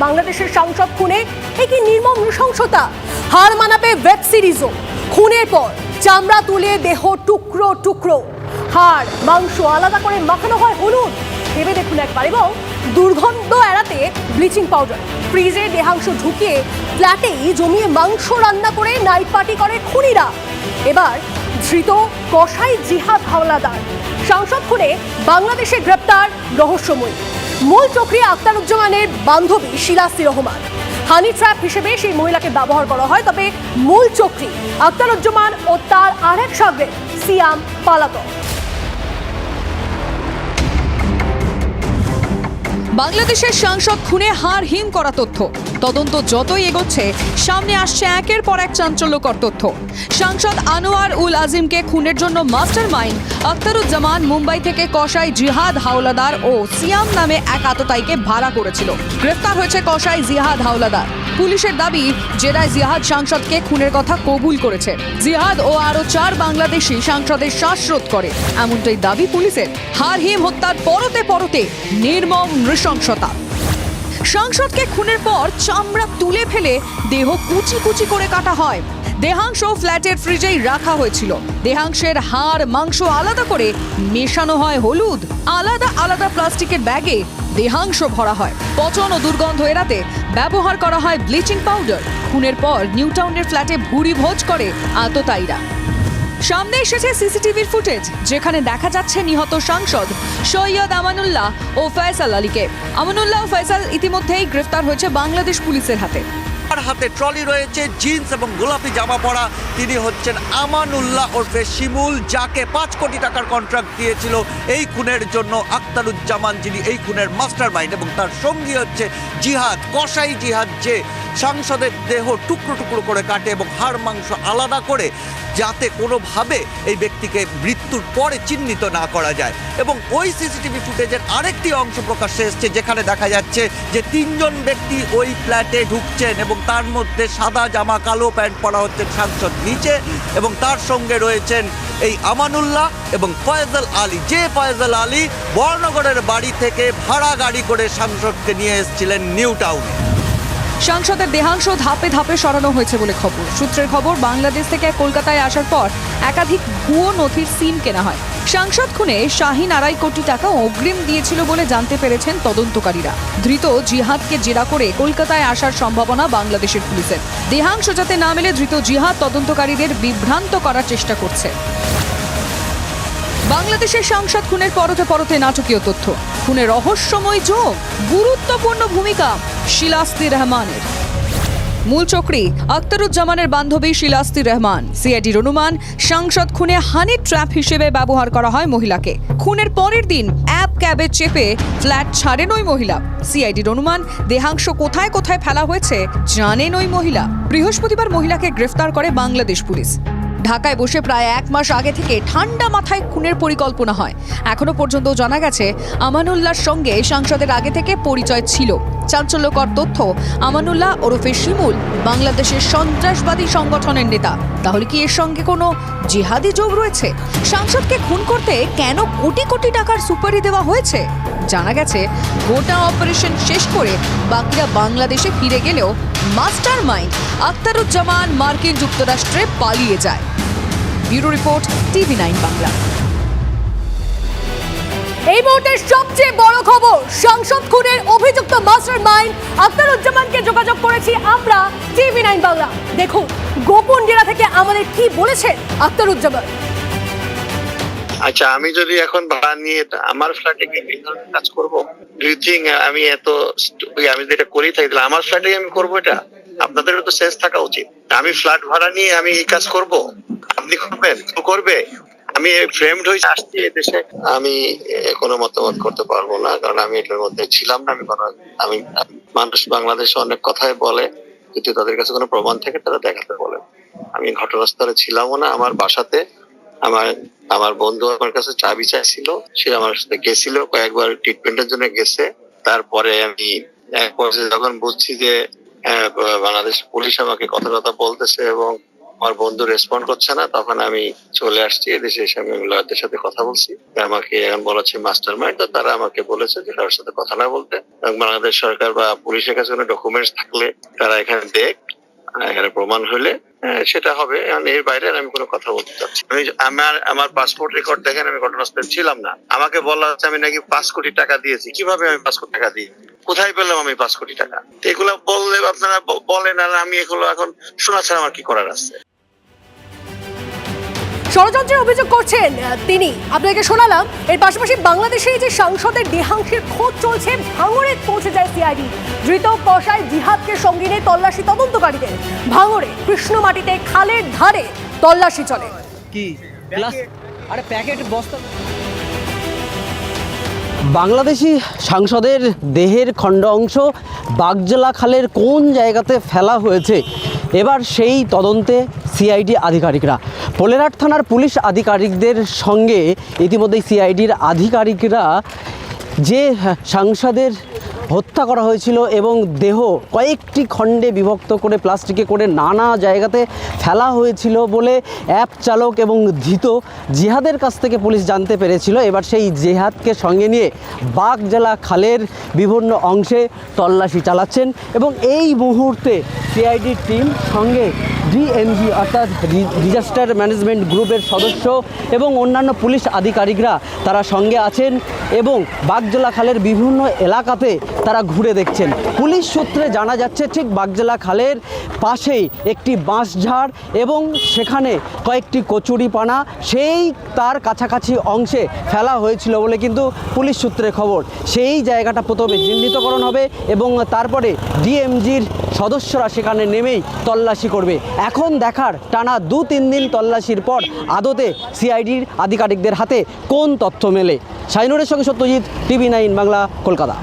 বাংলাদেশের সাংসদ খুনে এ কি নির্মম নৃশংসতা। হার মানাবে ওয়েব সিরিজও। খুনের পর চামড়া তুলে দেহ টুকরো টুকরো, হাড় মাংস আলাদা করে মাখানো হয় হলুদ। ভেবে দেখুন একবার। এবং দুর্গন্ধ এড়াতে ব্লিচিং পাউডার, ফ্রিজে দেহাংশ ঢুকিয়ে ফ্ল্যাটেই জমিয়ে মাংস রান্না করে নাইট পার্টি করে খুনিরা। এবার ধৃত কসাই জিহাদ হাওলাদার। সাংসদ খুনে বাংলাদেশে গ্রেপ্তার রহস্যময়ী। মূল চক্রী আখতারুজ্জামানের বান্ধবী শিলাস্তি রহমান। হানি ট্র্যাপ হিসেবে সেই মহিলাকে ব্যবহার করা হয়, তবে মূল চক্রী আখতারুজ্জামান ও তার আরেক শাগরেদ সিয়াম পালাতক। বাংলাদেশের সাংসদ খুনে হাড় হিম করা তথ্য। তদন্ত যতই এগোচ্ছে সামনে আসছে একের পর এক চাঞ্চল্যকর তথ্য। সাংসদ আনোয়ার উল আজিমকে খুনের জন্য মাস্টার মাইন্ড আখতারুজ্জামান মুম্বাই থেকে কসাই জিহাদ হাওলাদার ও সিয়াম নামে এক আততায়ীকে ভাড়া করেছিল। গ্রেফতার হয়েছে কসাই জিহাদ হাওলাদার। পুলিশের দাবি, জেরায় জিহাদ সাংসদকে খুনের কথা কবুল করেছে। জিহাদ ও আরো 4 বাংলাদেশি সাংসদের শ্বাসরোধ করে, এমনটাই দাবি পুলিশের। হাড় হিম হত্যার পরতে পরতে নির্মম নৃশংসতা। সাংসদকে খুনের পর চামড়া তুলে ফেলে দেহ কুচি কুচি করে কাটা হয়। দেহাংশ ফ্ল্যাটের ফ্রিজেই রাখা হয়েছিল। দেহাংশের হাড় মাংস আলাদা করে মেশানো হয় হলুদ। আলাদা আলাদা প্লাস্টিকের ব্যাগে দেহাংশ ভরা হয়। পচন ও দুর্গন্ধ এড়াতে ব্যবহার করা হয় ব্লিচিং পাউডার। খুনের পর নিউটাউনের ফ্ল্যাটে ভুরি ভোজ করে আততায়ীরা। সামনে এসেছে সিসিটিভির ফুটেজ, যেখানে দেখা যাচ্ছে নিহত সাংসদ সৈয়দ আমানুল্লাহ ও ফয়সাল আলীকে। আমানুল্লাহ ও ফয়সাল ইতিমধ্যেই গ্রেফতার হয়েছে বাংলাদেশ পুলিশের হাতে। তার হাতে ট্রলি রয়েছে, জিন্স এবং গোলাপি জামা পরা। তিনি হচ্ছেন আমানুল্লাহ ওরফে শিমুল, যাকে 5 কোটি টাকার কন্ট্রাক্ট দিয়েছিল এই খুনের জন্য আখতারুজ্জামান, যিনি এই খুনের মাস্টার মাইন্ড। এবং তার সঙ্গী হচ্ছে জিহাদ, কসাই জিহাদ, যে সাংসদের দেহ টুকরো টুকরো করে কাটে এবং হাড় মাংস আলাদা করে, যাতে কোনোভাবে এই ব্যক্তিকে মৃত্যুর পরে চিহ্নিত না করা যায়। এবং ওই সিসিটিভি ফুটেজের আরেকটি অংশ প্রকাশ্যে এসছে, যেখানে দেখা যাচ্ছে যে 3 জন ব্যক্তি ওই ফ্ল্যাটে ঢুকছেন এবং তার মধ্যে সাদা জামা কালো প্যান্ট পরা হচ্ছেন সাংসদ নিচে, এবং তার সঙ্গে রয়েছেন এই আমানুল্লাহ এবং ফয়সাল আলী, যে ফয়সাল আলী বর্ণগরের বাড়ি থেকে ভাড়া গাড়ি করে সাংসদকে নিয়ে এসেছিলেন নিউ টাউনে। সাংসদের দেহাংশ ধাপে ধাপে সরানো হয়েছে বলে খবর। সূত্রের খবর, বাংলাদেশ থেকে কলকাতায় আসার পর একাধিক ভুয়ো নথির সিম কেনা হয়। সাংসদ খুনে শাহিন 2.5 কোটি টাকা অগ্রিম দিয়েছিল বলে জানতে পেরেছেন তদন্তকারীরা। ধৃত জিহাদকে জেরা করে কলকাতায় আসার সম্ভাবনা বাংলাদেশের পুলিশের। দেহাংশ যাতে না মেলে ধৃত জিহাদ তদন্তকারীদের বিভ্রান্ত করার চেষ্টা করছে। বাংলাদেশের সাংসদ খুনের পরতে পরতে নাটকীয় তথ্য। খুনের রহস্যময় যোগ, গুরুত্বপূর্ণ ভূমিকা শিলাস্তি রহমানের। মূল চক্রী আখতারুজ্জামানের বান্ধবী শিলাস্তি রহমান। সিআইডির অনুমান, সাংসদ খুনে হানি ট্র্যাপ হিসেবে ব্যবহার করা হয় মহিলাকে। খুনের পরের দিন অ্যাপ ক্যাবে চেপে ফ্ল্যাট ছাড়েন ওই মহিলা। সিআইডির অনুমান, দেহাংশ কোথায় কোথায় ফেলা হয়েছে জানেন ওই মহিলা। বৃহস্পতিবার মহিলাকে গ্রেফতার করে বাংলাদেশ পুলিশ। ঢাকায় বসে প্রায় 1 মাস আগে থেকে ঠান্ডা মাথায় খুনের পরিকল্পনা হয়। এখনো পর্যন্ত জানা গেছে আমানুল্লাহর সঙ্গে সাংসদের আগে থেকে পরিচয় ছিল। চাঞ্চল্যকর তথ্য, আমানুল্লাহ ওরফে শিমুল বাংলাদেশের সন্ত্রাসবাদী সংগঠনের নেতা। তাহলে কি এর সঙ্গে কোনো জিহাদি যোগ রয়েছে? সাংসদকে খুন করতে কেন কোটি কোটি টাকার সুপারি দেওয়া হয়েছে? জানা গেছে, গোটা অপারেশন শেষ করে বাকিরা বাংলাদেশে ফিরে গেলেও মাস্টার মাইন্ড আখতারুজ্জামান মার্কিন যুক্তরাষ্ট্রে পালিয়ে যায়। Bureau report, TV9 Bangla. এই মুহূর্তের সবচেয়ে বড় খবর, সাংসদ খুনের অভিযুক্ত মাস্টার মাইন্ড আখতারুজ্জামানকে যোগাযোগ করেছি আমরা, TV9 বাংলা। দেখুন গোপন জেরা থেকে আমাদের কি বলেছেন আখতারুজ্জামান। আচ্ছা, আমি যদি এখন ভাড়া নিয়ে আমার ফ্ল্যাটে গিয়ে কাজ করবো, ডু ইউ থিঙ্ক আমি আমি যেটা করি থাকি, তাহলে আমার ফ্ল্যাটে আমি করবো? এটা আপনাদেরও তো সেন্স থাকা উচিত। আমি ফ্ল্যাট ভাড়া নিয়ে আমি এই কাজ করব, আপনি করবেন? করবে? আমি ফ্রেমড হয়ে আসছি এদেশে, আমি কোনো মতামত করতে পারবো না, কারণ আমি এটার মধ্যে ছিলাম না। আমি মানুষ বাংলাদেশে অনেক কথাই বলে, যদি তাদের কাছে কোনো প্রমাণ থাকে তারা দেখাতে বলে। আমি ঘটনাস্থলে ছিলামও না। আমার বাসাতে আমার বন্ধু আমার কাছে চাবি চাইছিল, সে আমার সাথে গেছিল, কয়েকবার ট্রিটমেন্টের জন্য গেছে। তারপরে আমি এক পর্যায়ে যখন বুঝছি যে বাংলাদেশ পুলিশ আমাকে কথা বলতেছে এবং আমার বন্ধু রেসপন্ড করছে না, তখন আমি চলে আসছি এদেশে। এসে আমি লয়ারদের সাথে কথা বলছি, আমাকে এখন বলেছে মাস্টার মাইন্ড। তো তারা আমাকে বলেছে যে কারোর সাথে কথা না বলতে, এবং বাংলাদেশ সরকার বা পুলিশের কাছে কোনো ডকুমেন্টস থাকলে তারা এখানে দেখ, এখানে প্রমাণ হলে সেটা হবে। এর বাইরে আমি কোনো কথা বলতে চাচ্ছি। আমার পাসপোর্ট রেকর্ড দেখেন, আমি ঘটনাস্থলে ছিলাম না। আমাকে বলা হচ্ছে আমি নাকি 5 কোটি টাকা দিয়েছি। কিভাবে আমি 5 কোটি টাকা দিই? কোথায় পেলাম আমি 5 কোটি টাকা? এগুলো বললে আপনারা বলেন, আর আমি এগুলো এখন শোনা ছাড়া আমার কি করার আছে? ষড়যন্ত্রের অভিযোগ করছেন তিনি, আপনাকে শোনালাম। এর পাশাপাশি বাংলাদেশে যে সাংসদের দেহাংশের খোঁজ চলছে, ভাঙড়ে পৌঁছে যায় সিআইডি। ধৃত কসাই জিহাদকে সঙ্গে নিয়ে তল্লাশি তদন্তকারীদের। ভাঙড়ে কৃষ্ণমাটিতে খালের ধারে তল্লাশি চলে। কি গ্লাস আরে প্যাকেট বস্তা। বাংলাদেশি সাংসদের দেহের খণ্ড অংশ বাগজলা খালের কোন জায়গাতে ফেলা হয়েছে, এবার সেই তদন্তে সিআইডি আধিকারিকরা। পোলেরহাট থানার পুলিশ আধিকারিকদের সঙ্গে ইতিমধ্যেই সিআইডির আধিকারিকরা যে সাংসদের হত্যা করা হয়েছিল এবং দেহ কয়েকটি খণ্ডে বিভক্ত করে প্লাস্টিকে করে নানা জায়গাতে ফেলা হয়েছিল বলে অ্যাপ চালক এবং ধৃত জিহাদের কাছ থেকে পুলিশ জানতে পেরেছিল। এবার সেই জিহাদকে সঙ্গে নিয়ে বাগজলা খালের বিভিন্ন অংশে তল্লাশি চালাচ্ছেন এবং এই মুহূর্তে সিআইডি টিম সঙ্গে ডিএমজি অর্থাৎ ডিজাস্টার ম্যানেজমেন্ট গ্রুপের সদস্য এবং অন্যান্য পুলিশ আধিকারিকরা তারা সঙ্গে আছেন এবং বাগজলা খালের বিভিন্ন এলাকাতে তারা ঘুরে দেখছেন। পুলিশ সূত্রে জানা যাচ্ছে ঠিক বাগজলা খালের পাশেই একটি বাঁশঝাড় এবং সেখানে কয়েকটি কচুরিপানা সেই তার কাছাকাছি অংশে ফেলা হয়েছিল বলে কিন্তু পুলিশ সূত্রে খবর। সেই জায়গাটা প্রথমে চিহ্নিতকরণ হবে এবং তারপরে ডিএমজির সদস্যরা সেখানে নেমেই তল্লাশি করবে। এখন দেখার টানা 2-3 দিন তল্লাশির পর আদতে সিআইডির আধিকারিকদের হাতে কোন তথ্য মেলে। শাহিনুরের সঙ্গে সত্যজিৎ, টিভি 9 বাংলা, কলকাতা।